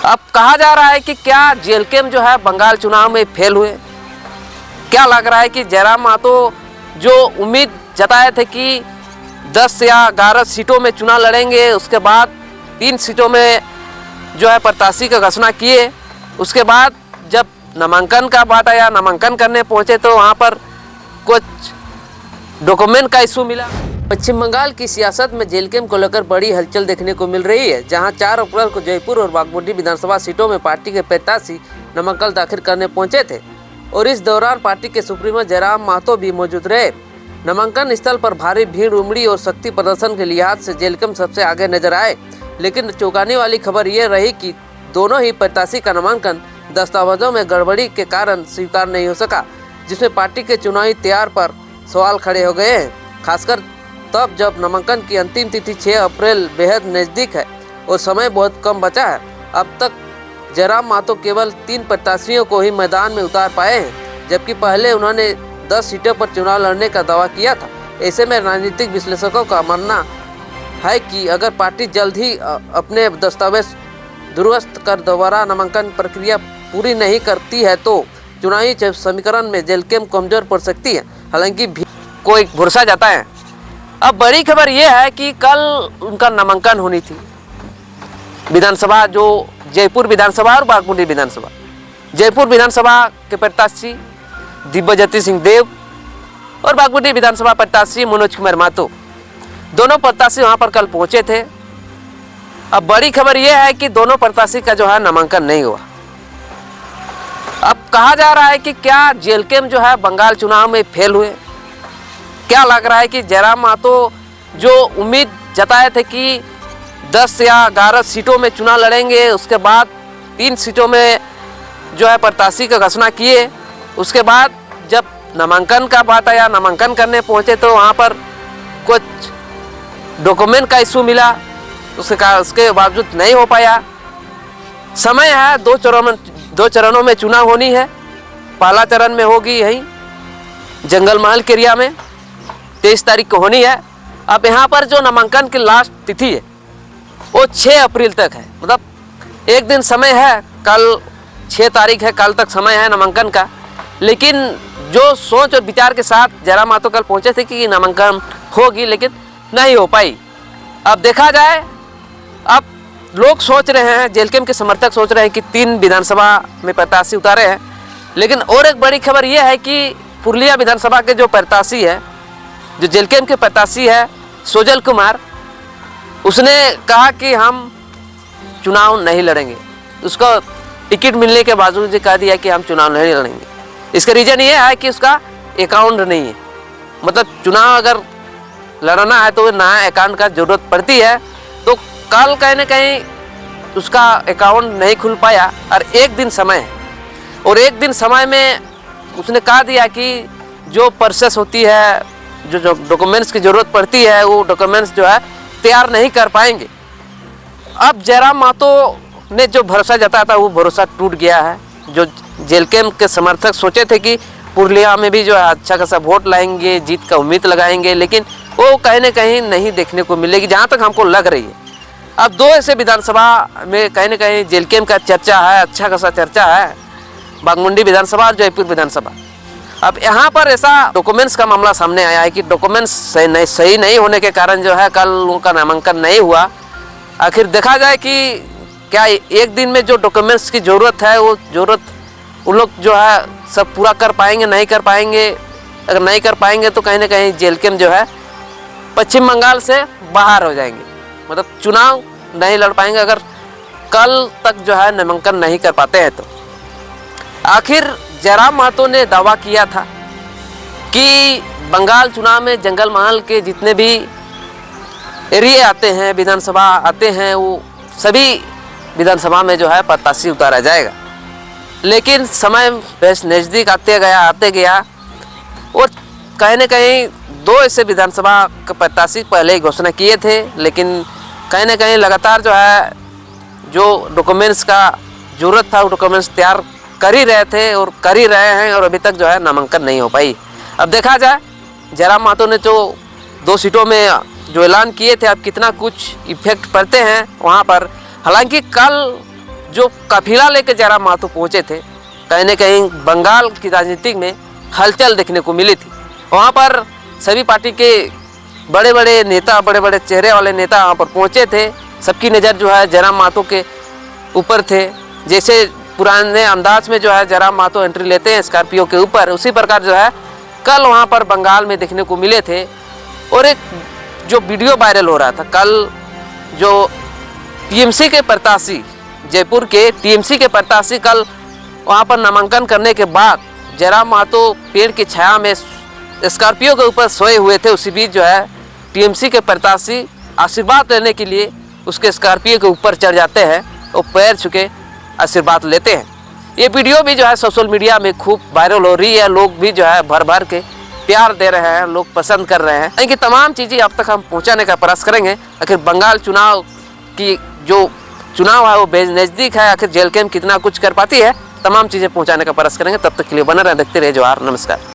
अब कहा जा रहा है कि क्या जेएलके जो है बंगाल चुनाव में फेल हुए। क्या लग रहा है कि जयराम महतो जो उम्मीद जताए थे कि 10 या 11 सीटों में चुनाव लड़ेंगे, उसके बाद 3 सीटों में जो है प्रत्याशी का घोषणा किए, उसके बाद जब नामांकन का बात आया, नामांकन करने पहुंचे तो वहां पर कुछ डॉक्यूमेंट का इशू मिला। पश्चिम बंगाल की सियासत में जेएलके को लेकर बड़ी हलचल देखने को मिल रही है, जहां 4 अप्रैल को जयपुर और बागमती विधानसभा सीटों में पार्टी के प्रत्याशी नामांकन दाखिल करने पहुंचे थे और इस दौरान पार्टी के सुप्रीमो जयराम महतो भी मौजूद रहे। नामांकन स्थल पर भारी भीड़ उमड़ी और शक्ति प्रदर्शन के लिहाज से जेएलके सबसे आगे नजर आए, लेकिन चौंकाने वाली खबर ये रही कि दोनों ही प्रत्याशी का नामांकन दस्तावेजों में गड़बड़ी के कारण स्वीकार नहीं हो सका, जिसमें पार्टी के चुनावी तैयार पर सवाल खड़े हो गए हैं। खासकर तब जब नामांकन की अंतिम तिथि 6 अप्रैल बेहद नज़दीक है और समय बहुत कम बचा है। अब तक जयराम महतो केवल 3 प्रत्याशियों को ही मैदान में उतार पाए हैं, जबकि पहले उन्होंने 10 सीटों पर चुनाव लड़ने का दावा किया था। ऐसे में राजनीतिक विश्लेषकों का मानना है कि अगर पार्टी जल्द ही अपने दस्तावेज दुरुस्त कर दोबारा नामांकन प्रक्रिया पूरी नहीं करती है तो चुनावी समीकरण में जेएलके कमजोर पड़ सकती है। हालांकि कोई भरोसा जाता है। अब बड़ी खबर यह है कि कल उनका नामांकन होनी थी विधानसभा, जो जयपुर विधानसभा और बागमती विधानसभा। जयपुर विधानसभा के प्रत्याशी दिव्यज्योति सिंह देव और बागमती विधानसभा प्रत्याशी मनोज कुमार महतो, दोनों प्रत्याशी वहां पर कल पहुंचे थे। अब बड़ी खबर यह है कि दोनों प्रत्याशी का जो है नामांकन नहीं हुआ। अब कहा जा रहा है कि क्या जेएलके जो है बंगाल चुनाव में फेल हुए। क्या लग रहा है कि जयराम महतो जो उम्मीद जताए थे कि 10 या 11 सीटों में चुनाव लड़ेंगे, उसके बाद 3 सीटों में जो है प्रत्याशी का घोषणा किए, उसके बाद जब नामांकन का बात आया, नामांकन करने पहुंचे तो वहां पर कुछ डॉक्यूमेंट का इशू मिला, उसके बावजूद नहीं हो पाया। समय है, 2 चरणों में चुनाव होनी है। पहला चरण में होगी यहीं जंगल महल के एरिया में 23 तारीख को होनी है। अब यहाँ पर जो नामांकन की लास्ट तिथि है वो 6 अप्रैल तक है, मतलब एक दिन समय है। कल 6 तारीख है, कल तक समय है नामांकन का। लेकिन जो सोच और विचार के साथ जयराम महतो कल पहुँचे थे कि नामांकन होगी, लेकिन नहीं हो पाई। अब देखा जाए, अब लोग सोच रहे हैं, जेएलके के समर्थक सोच रहे हैं कि 3 विधानसभा में प्रत्याशी उतारे हैं। लेकिन और एक बड़ी खबर यह है कि पुरुलिया विधानसभा के जो प्रत्याशी है, जो जेएलके के प्रत्याशी है सोजल कुमार, उसने कहा कि हम चुनाव नहीं लड़ेंगे। उसको टिकट मिलने के बावजूद कह दिया कि हम चुनाव नहीं लड़ेंगे। इसका रीज़न ये है कि उसका अकाउंट नहीं है, मतलब चुनाव अगर लड़ना है तो नया अकाउंट का जरूरत पड़ती है। तो कल कहीं ना कहीं उसका अकाउंट नहीं खुल पाया और एक दिन समय है, और एक दिन समय में उसने कहा दिया कि जो प्रोसेस होती है, जो डॉक्यूमेंट्स की ज़रूरत पड़ती है, वो डॉक्यूमेंट्स जो है तैयार नहीं कर पाएंगे। अब जयराम महतो ने जो भरोसा जताया था वो भरोसा टूट गया है। जो जेएलके के समर्थक सोचे थे कि पुरुलिया में भी जो है अच्छा खासा वोट लाएंगे, जीत का उम्मीद लगाएंगे, लेकिन वो कहीं ना कहीं नहीं देखने को मिलेगी, जहाँ तक हमको लग रही है। अब 2 ऐसे विधानसभा में कहीं ना कहीं जेएलके का चर्चा है, अच्छा खासा चर्चा है, बागमुंडी विधानसभा और जयपुर विधानसभा। अब यहाँ पर ऐसा डॉक्यूमेंट्स का मामला सामने आया है कि डॉक्यूमेंट्स सही नहीं होने के कारण जो है कल उनका नामांकन नहीं हुआ। आखिर देखा जाए कि क्या एक दिन में जो डॉक्यूमेंट्स की ज़रूरत है वो ज़रूरत उन लोग जो है सब पूरा कर पाएंगे, नहीं कर पाएंगे। अगर नहीं कर पाएंगे तो कहीं ना कहीं जेएलके जो है पश्चिम बंगाल से बाहर हो जाएंगे, मतलब चुनाव नहीं लड़ पाएंगे अगर कल तक जो है नामांकन नहीं कर पाते हैं तो। आखिर जयराम महतो ने दावा किया था कि बंगाल चुनाव में जंगल महल के जितने भी एरिया आते हैं, विधानसभा आते हैं, वो सभी विधानसभा में जो है प्रत्याशी उतारा जाएगा। लेकिन समय बेस नज़दीक आते गया और कहीं ना कहीं 2 ऐसे विधानसभा के प्रत्याशी पहले ही घोषणा किए थे, लेकिन कहीं ना कहीं लगातार जो है जो डॉक्यूमेंट्स का ज़रूरत था वो डॉक्यूमेंट्स तैयार कर ही रहे थे और कर ही रहे हैं, और अभी तक जो है नामांकन नहीं हो पाई। अब देखा जाए जयराम महतो ने जो 2 सीटों में जो ऐलान किए थे, अब कितना कुछ इफेक्ट पड़ते हैं वहाँ पर। हालांकि कल जो काफिला लेकर जयराम महतो पहुंचे थे, कहीं न कहीं बंगाल की राजनीति में हलचल देखने को मिली थी। वहाँ पर सभी पार्टी के बड़े बड़े नेता, बड़े बड़े चेहरे वाले नेता वहाँ पर पहुँचे थे। सबकी नज़र जो है जयराम महतो के ऊपर थे। जैसे पुराने अंदाज में जो है जयराम महतो एंट्री लेते हैं स्कॉर्पियो के ऊपर, उसी प्रकार जो है कल वहाँ पर बंगाल में देखने को मिले थे। और एक जो वीडियो वायरल हो रहा था कल, जो टीएमसी के प्रत्याशी, जयपुर के टीएमसी के प्रत्याशी कल वहाँ पर नामांकन करने के बाद जयराम महतो पेड़ की छाया में स्कॉर्पियो के ऊपर सोए हुए थे। उसी बीच जो है टीएमसी के प्रत्याशी आशीर्वाद लेने के लिए उसके स्कॉर्पियो के ऊपर चढ़ जाते हैं और पैर छुके आशीर्वाद लेते हैं। ये वीडियो भी जो है सोशल मीडिया में खूब वायरल हो रही है। लोग भी जो है भर भर के प्यार दे रहे हैं, लोग पसंद कर रहे हैं। इनकी तमाम चीज़ें अब तक हम पहुंचाने का प्रयास करेंगे। आखिर बंगाल चुनाव की जो चुनाव है वो नज़दीक है, आखिर जेल कैम्प कितना कुछ कर पाती है, तमाम चीज़ें पहुंचाने का प्रयास करेंगे। तब तक के लिए बने रहें, देखते रहिए जवाहर। नमस्कार।